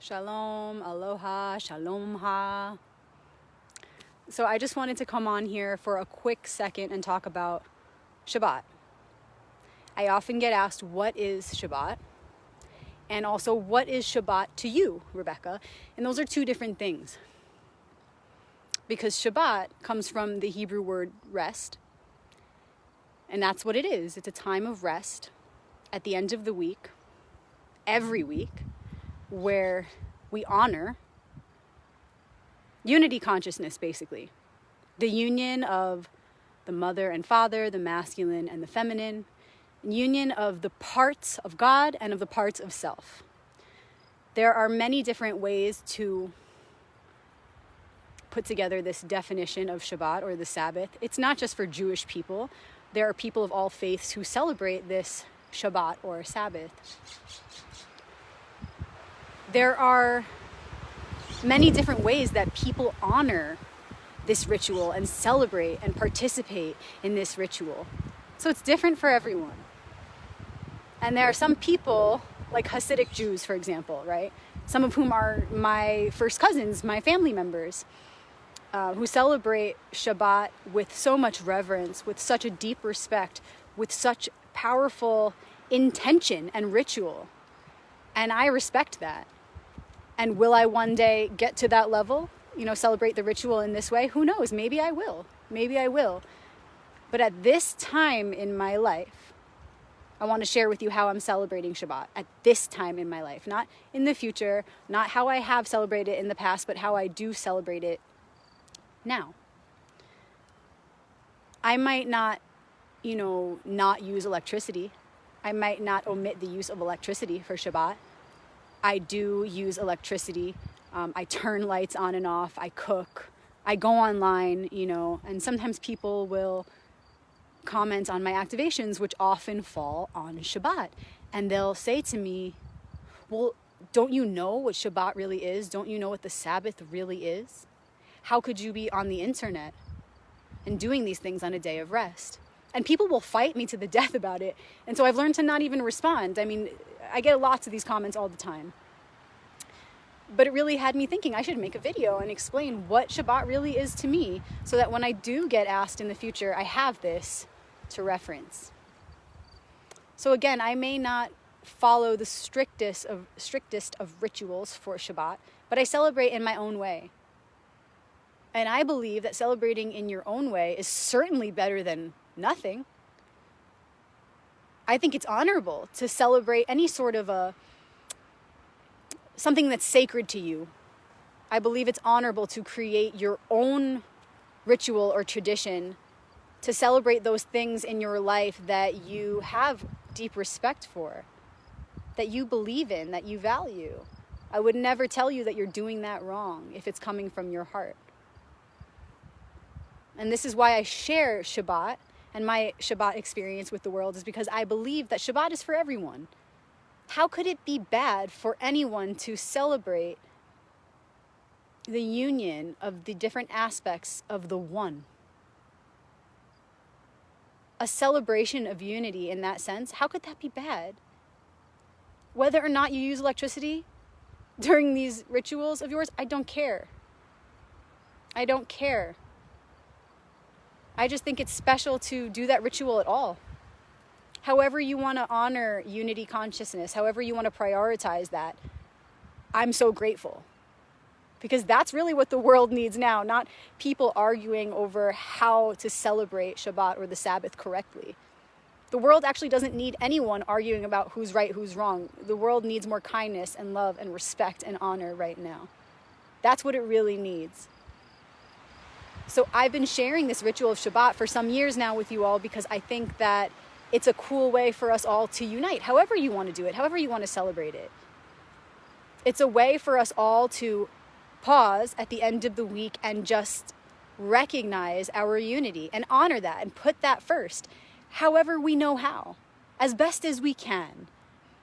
Shalom, aloha, shalom ha. So I just wanted to come on here for a quick second and talk about Shabbat. I often get asked, what is Shabbat? And also, what is Shabbat to you, Rebecca? And those are two different things. Because Shabbat comes from the Hebrew word rest. And that's what it is. It's a time of rest at the end of the week, every week, where we honor unity consciousness, basically. The union of the mother and father, the masculine and the feminine, union of the parts of God and of the parts of self. There are many different ways to put together this definition of Shabbat or the Sabbath. It's not just for Jewish people. There are people of all faiths who celebrate this Shabbat or Sabbath. There are many different ways that people honor this ritual and celebrate and participate in this ritual. So it's different for everyone. And there are some people, like Hasidic Jews, for example, right? Some of whom are my first cousins, my family members, who celebrate Shabbat with so much reverence, with such a deep respect, with such powerful intention and ritual. And I respect that. And will I one day get to that level, celebrate the ritual in this way? Who knows? Maybe I will. Maybe I will. But at this time in my life, I want to share with you how I'm celebrating Shabbat at this time in my life. Not in the future, not how I have celebrated it in the past, but how I do celebrate it now. I might not, not use electricity. I might not omit the use of electricity for Shabbat. I do use electricity. I turn lights on and off. I cook. I go online, and sometimes people will comment on my activations, which often fall on Shabbat. And they'll say to me, well, don't you know what Shabbat really is? Don't you know what the Sabbath really is? How could you be on the internet and doing these things on a day of rest? And people will fight me to the death about it. And so I've learned to not even respond. I mean, I get lots of these comments all the time. But it really had me thinking I should make a video and explain what Shabbat really is to me, so that when I do get asked in the future, I have this to reference. So again, I may not follow the strictest of rituals for Shabbat, but I celebrate in my own way. And I believe that celebrating in your own way is certainly better than nothing. I think it's honorable to celebrate any sort of something that's sacred to you. I believe it's honorable to create your own ritual or tradition to celebrate those things in your life that you have deep respect for, that you believe in, that you value. I would never tell you that you're doing that wrong if it's coming from your heart. And this is why I share Shabbat and my Shabbat experience with the world, is because I believe that Shabbat is for everyone. How could it be bad for anyone to celebrate the union of the different aspects of the one? A celebration of unity in that sense, how could that be bad? Whether or not you use electricity during these rituals of yours, I don't care. I don't care. I just think it's special to do that ritual at all. However you want to honor unity consciousness, however you want to prioritize that, I'm so grateful. Because that's really what the world needs now, not people arguing over how to celebrate Shabbat or the Sabbath correctly. The world actually doesn't need anyone arguing about who's right, who's wrong. The world needs more kindness and love and respect and honor right now. That's what it really needs. So I've been sharing this ritual of Shabbat for some years now with you all, because I think that it's a cool way for us all to unite, however you want to do it, however you want to celebrate it. It's a way for us all to pause at the end of the week and just recognize our unity and honor that and put that first, however we know how, as best as we can.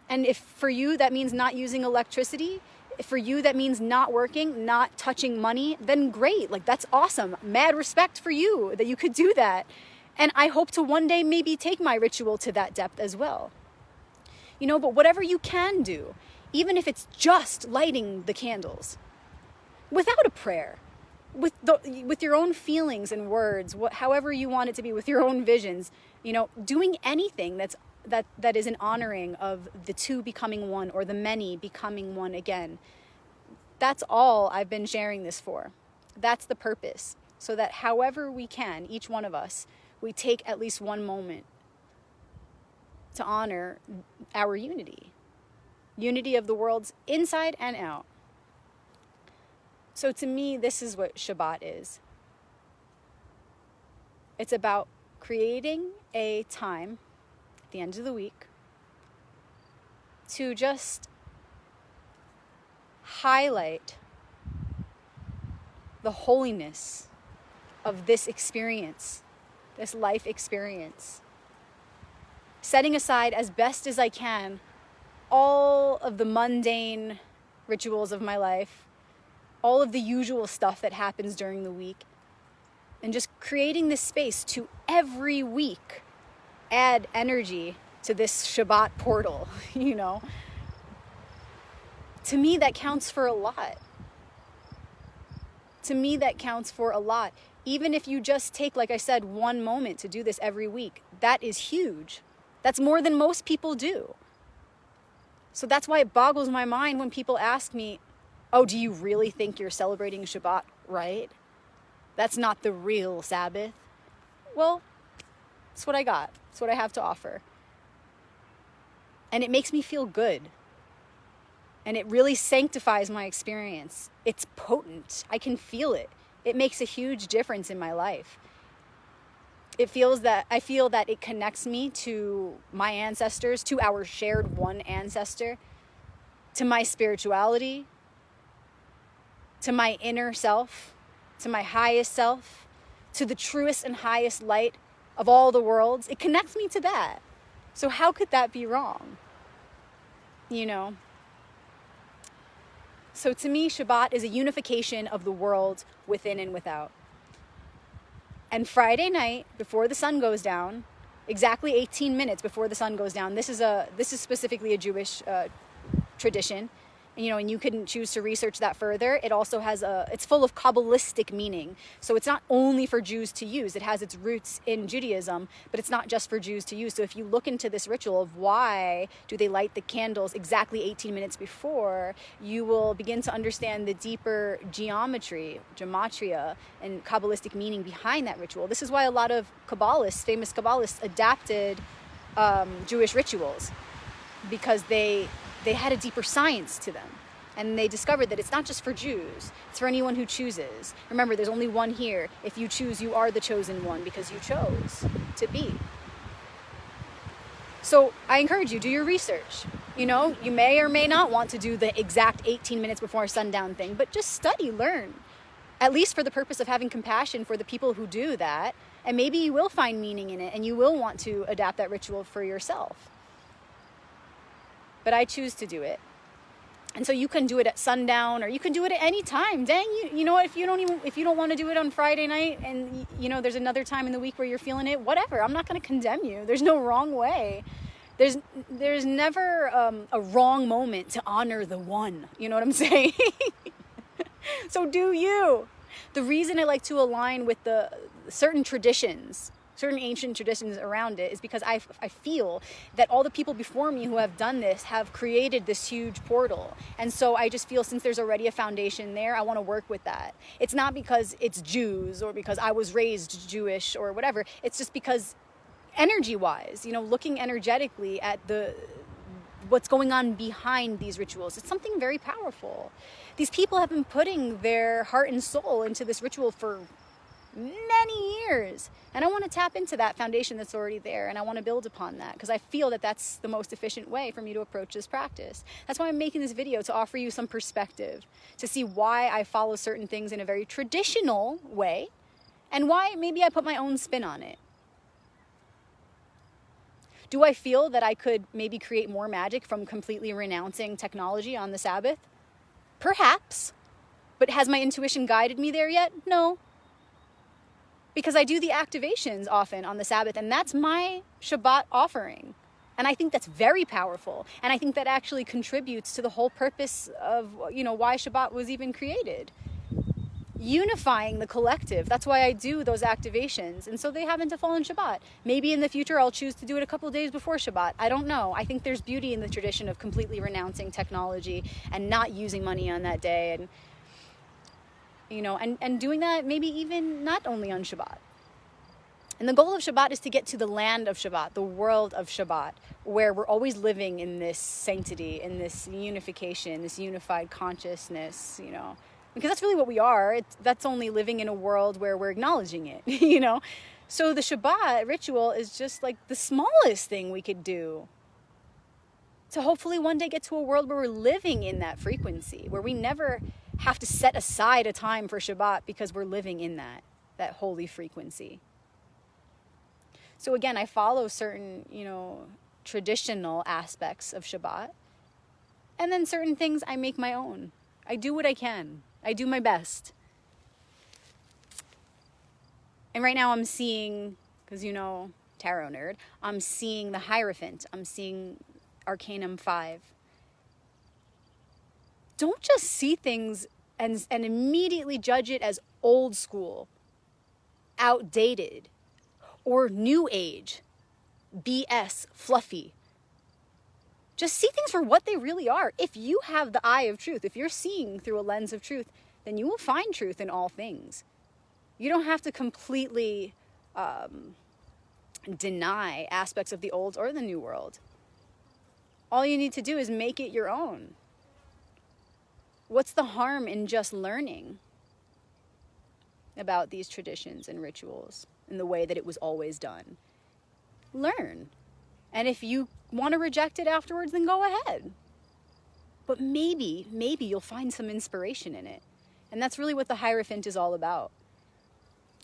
And if for you that means not using electricity, if for you that means not working, not touching money, then great. Like, that's awesome. Mad respect for you that you could do that. And I hope to one day maybe take my ritual to that depth as well. But whatever you can do, even if it's just lighting the candles, without a prayer, with your own feelings and words, however you want it to be, with your own visions, doing anything that is an honoring of the two becoming one, or the many becoming one again. That's all I've been sharing this for. That's the purpose. So that however we can, each one of us, we take at least one moment to honor our unity. Unity of the worlds inside and out. So to me, this is what Shabbat is. It's about creating a time at the end of the week to just highlight the holiness of this experience, this life experience. Setting aside as best as I can all of the mundane rituals of my life, all of the usual stuff that happens during the week, and just creating this space to every week add energy to this Shabbat portal, To me, that counts for a lot. To me, that counts for a lot. Even if you just take, like I said, one moment to do this every week, that is huge. That's more than most people do. So that's why it boggles my mind when people ask me, oh, do you really think you're celebrating Shabbat right? That's not the real Sabbath. Well, that's what I got. That's what I have to offer. And it makes me feel good. And it really sanctifies my experience. It's potent. I can feel it. It makes a huge difference in my life. I feel that it connects me to my ancestors, to our shared one ancestor, to my spirituality, to my inner self, to my highest self, to the truest and highest light of all the worlds. It connects me to that. So how could that be wrong? So to me, Shabbat is a unification of the world within and without. And Friday night, before the sun goes down, exactly 18 minutes before the sun goes down, this is specifically a Jewish tradition. And you can choose to research that further. It also has it's full of Kabbalistic meaning. So it's not only for Jews to use. It has its roots in Judaism, but it's not just for Jews to use. So if you look into this ritual of why do they light the candles exactly 18 minutes before, you will begin to understand the deeper gematria, and Kabbalistic meaning behind that ritual. This is why a lot of famous Kabbalists, adapted Jewish rituals, because they had a deeper science to them. And they discovered that it's not just for Jews. It's for anyone who chooses. Remember, there's only one here. If you choose, you are the chosen one because you chose to be. So I encourage you, do your research. You may or may not want to do the exact 18 minutes before sundown thing, but just study, learn. At least for the purpose of having compassion for the people who do that. And maybe you will find meaning in it and you will want to adapt that ritual for yourself. But I choose to do it. And so you can do it at sundown, or you can do it at any time. Dang, you know what, if you don't want to do it on Friday night, and there's another time in the week where you're feeling it, whatever. I'm not going to condemn you. There's no wrong way. There's never a wrong moment to honor the one. You know what I'm saying? So do you. The reason I like to align with the certain ancient traditions around it is because I feel that all the people before me who have done this have created this huge portal. And so I just feel, since there's already a foundation there, I want to work with that. It's not because it's Jews or because I was raised Jewish or whatever. It's just because energy-wise, looking energetically at what's going on behind these rituals, it's something very powerful. These people have been putting their heart and soul into this ritual for many years, and I want to tap into that foundation that's already there, and I want to build upon that because I feel that that's the most efficient way for me to approach this practice. That's why I'm making this video, to offer you some perspective, to see why I follow certain things in a very traditional way and why maybe I put my own spin on it. Do I feel that I could maybe create more magic from completely renouncing technology on the Sabbath? Perhaps. But has my intuition guided me there yet? No. Because I do the activations often on the Sabbath, and that's my Shabbat offering. And I think that's very powerful. And I think that actually contributes to the whole purpose of, why Shabbat was even created. Unifying the collective. That's why I do those activations. And so they happen to fall in Shabbat. Maybe in the future I'll choose to do it a couple days before Shabbat. I don't know. I think there's beauty in the tradition of completely renouncing technology and not using money on that day. And doing that maybe even not only on Shabbat. And the goal of Shabbat is to get to the land of Shabbat, the world of Shabbat, where we're always living in this sanctity, in this unification, this unified consciousness, because that's really what we are. That's only living in a world where we're acknowledging it, So the Shabbat ritual is just like the smallest thing we could do to hopefully one day get to a world where we're living in that frequency, where we never have to set aside a time for Shabbat because we're living in that holy frequency. So again, I follow certain, traditional aspects of Shabbat. And then certain things I make my own. I do what I can. I do my best. And right now I'm seeing, because tarot nerd, I'm seeing the Hierophant. I'm seeing Arcanum 5. Don't just see things and immediately judge it as old school, outdated, or new age, BS, fluffy. Just see things for what they really are. If you have the eye of truth, if you're seeing through a lens of truth, then you will find truth in all things. You don't have to completely deny aspects of the old or the new world. All you need to do is make it your own. What's the harm in just learning about these traditions and rituals in the way that it was always done? Learn. And if you want to reject it afterwards, then go ahead. But maybe you'll find some inspiration in it. And that's really what the Hierophant is all about.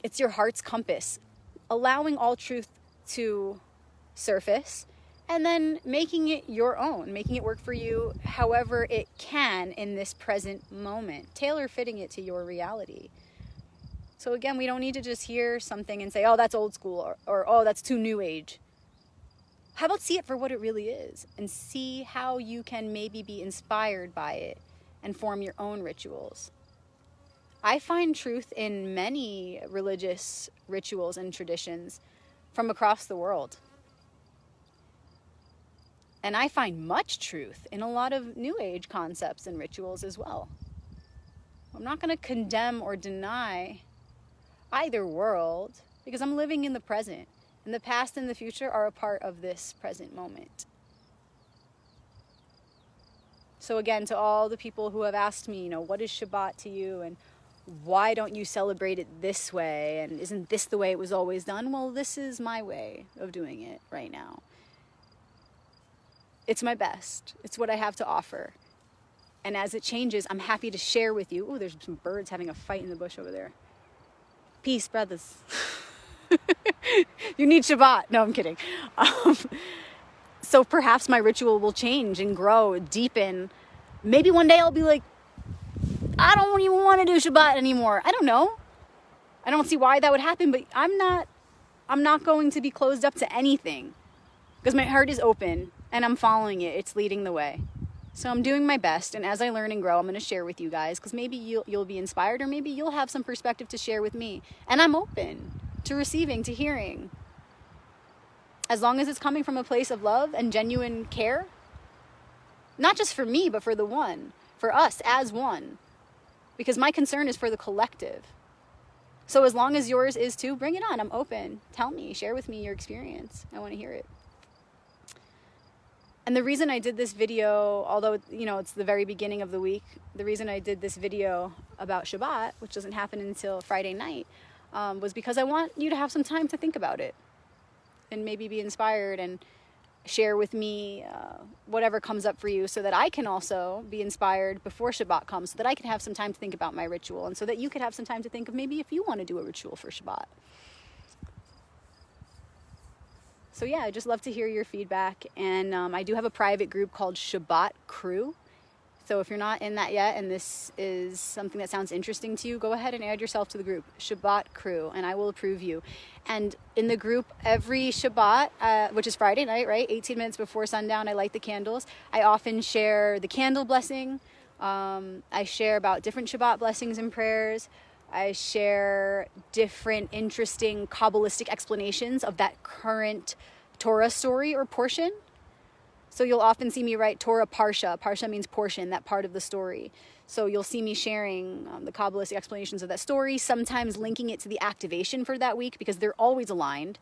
It's your heart's compass, allowing all truth to surface and then making it your own, making it work for you however it can in this present moment, tailor-fitting it to your reality. So again, we don't need to just hear something and say, oh, that's old school, or oh, that's too new age. How about see it for what it really is and see how you can maybe be inspired by it and form your own rituals. I find truth in many religious rituals and traditions from across the world. And I find much truth in a lot of New Age concepts and rituals as well. I'm not going to condemn or deny either world because I'm living in the present. And the past and the future are a part of this present moment. So again, to all the people who have asked me, what is Shabbat to you? And why don't you celebrate it this way? And isn't this the way it was always done? Well, this is my way of doing it right now. It's my best. It's what I have to offer. And as it changes, I'm happy to share with you. Oh, there's some birds having a fight in the bush over there. Peace, brothers. You need Shabbat. No, I'm kidding. So perhaps my ritual will change and grow, deepen. Maybe one day I'll be like, I don't even want to do Shabbat anymore. I don't know. I don't see why that would happen, but I'm not going to be closed up to anything because my heart is open and I'm following it. It's leading the way. So I'm doing my best, and as I learn and grow, I'm going to share with you guys because maybe you'll be inspired, or maybe you'll have some perspective to share with me. And I'm open to receiving, to hearing. As long as it's coming from a place of love and genuine care, not just for me, but for the one, for us as one, because my concern is for the collective. So as long as yours is too, bring it on. I'm open. Tell me, share with me your experience. I want to hear it. And the reason I did this video, although, it's the very beginning of the week, the reason I did this video about Shabbat, which doesn't happen until Friday night, was because I want you to have some time to think about it and maybe be inspired and share with me whatever comes up for you so that I can also be inspired before Shabbat comes, so that I can have some time to think about my ritual and so that you could have some time to think of maybe if you want to do a ritual for Shabbat. So yeah, I just love to hear your feedback. And I do have a private group called Shabbat Crew. So if you're not in that yet and this is something that sounds interesting to you, go ahead and add yourself to the group, Shabbat Crew, and I will approve you. And in the group, every Shabbat, which is Friday night, right? 18 minutes before sundown, I light the candles. I often share the candle blessing. I share about different Shabbat blessings and prayers. I share different interesting Kabbalistic explanations of that current Torah story or portion. So you'll often see me write Torah Parsha. Parsha means portion, that part of the story. So you'll see me sharing the Kabbalistic explanations of that story, sometimes linking it to the activation for that week because they're always aligned.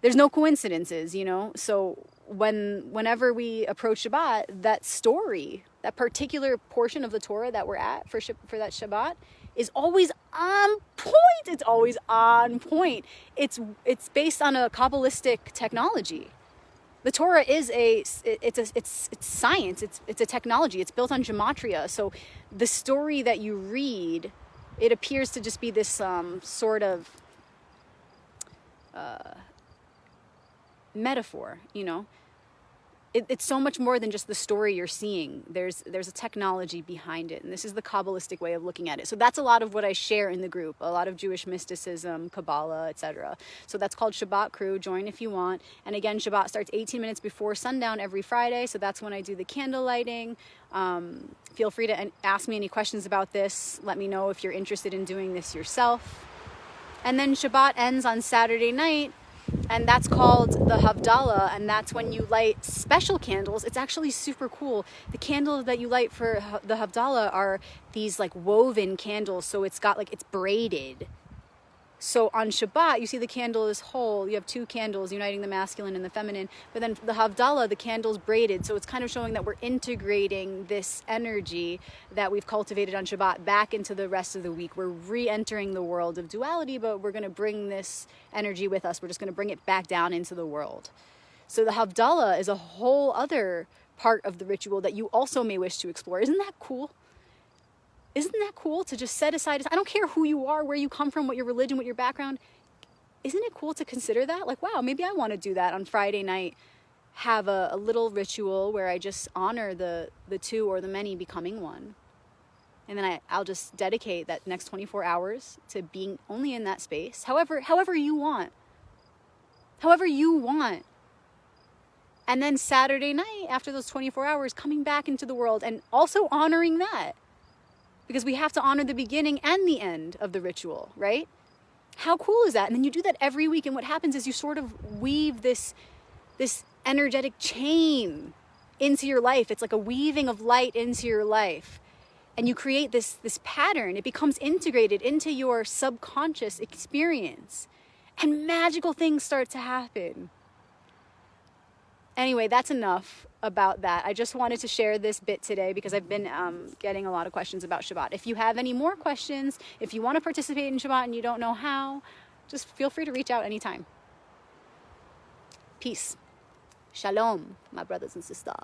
There's no coincidences, you know? So whenever we approach Shabbat, that story, that particular portion of the Torah that we're at for that Shabbat is always on point. It's always on point. It's based on a Kabbalistic technology. The Torah is it's science. It's a technology. It's built on gematria. So the story that you read, it appears to just be this sort of metaphor, you know. It's so much more than just the story you're seeing. There's a technology behind it, and this is the Kabbalistic way of looking at it. So that's a lot of what I share in the group, a lot of Jewish mysticism, Kabbalah, etc. So that's called Shabbat Crew. Join if you want. And again, Shabbat starts 18 minutes before sundown every Friday, so that's when I do the candle lighting. Feel free to ask me any questions about this. Let me know if you're interested in doing this yourself. And then Shabbat ends on Saturday night, and that's called the Havdalah, and that's when you light special candles. It's actually super cool. The candles that you light for the Havdalah are these like woven candles, so it's braided. So on Shabbat, you see the candle is whole. You have two candles uniting the masculine and the feminine. But then the Havdalah, the candle's braided. So it's kind of showing that we're integrating this energy that we've cultivated on Shabbat back into the rest of the week. We're re-entering the world of duality, but we're going to bring this energy with us. We're just going to bring it back down into the world. So the Havdalah is a whole other part of the ritual that you also may wish to explore. Isn't that cool? Isn't that cool to just set aside? I don't care who you are, where you come from, what your religion, what your background. Isn't it cool to consider that? Like, wow, maybe I want to do that on Friday night. Have a little ritual where I just honor the two or the many becoming one. And then I'll just dedicate that next 24 hours to being only in that space. However you want. However you want. And then Saturday night, after those 24 hours, coming back into the world and also honoring that. Because we have to honor the beginning and the end of the ritual, right? How cool is that? And then you do that every week, and what happens is you sort of weave this energetic chain into your life. It's like a weaving of light into your life. And you create this pattern. It becomes integrated into your subconscious experience. And magical things start to happen. Anyway, that's enough about that. I just wanted to share this bit today because I've been getting a lot of questions about Shabbat. If you have any more questions, if you want to participate in Shabbat and you don't know how, just feel free to reach out anytime. Peace. Shalom, my brothers and sisters.